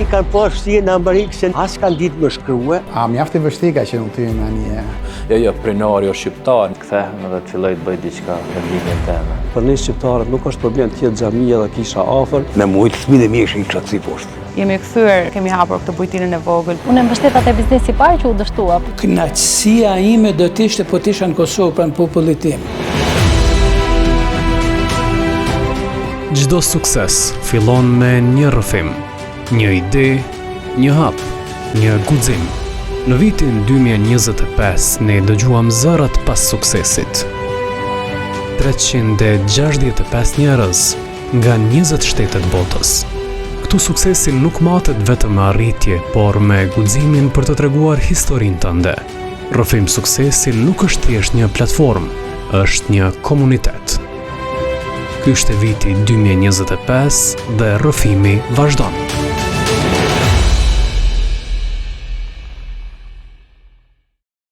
I kanë pas vështirë në Amerikë se as kanë ditë më shkrue. A mjaft e vështirë ka qenë ty në një. Jo, prinari o shqiptar. Kthehem edhe të filloj të bëj diçka në linjën teme. Për ne shqiptarët nuk është problem të jetë xhamia dhe kisha afër. Me mujtë fëmijë dhe mjekë çatësi poshtë. Jemi kthyer, kemi hapur këtë bujtinën e vogël. Unë mbështet atë biznesi i parë që u dështua. Kënaqësia ime do të ishte po të isha në Kosovë pranë popullit tim. Çdo sukses fillon me një rrëfim, një ide, një hap, një guxim. Në vitin 2025 ne dëgjuam zërat pas suksesit. 365 njerëz nga 20 shtetet botës. Këtu suksesi nuk matet vetëm me arritje, por me guximin për të treguar historinë tënde. Rrëfim suksesi nuk është thjesht një platformë, është një komunitet. Ky është viti 2025 dhe rrëfimi vazhdon.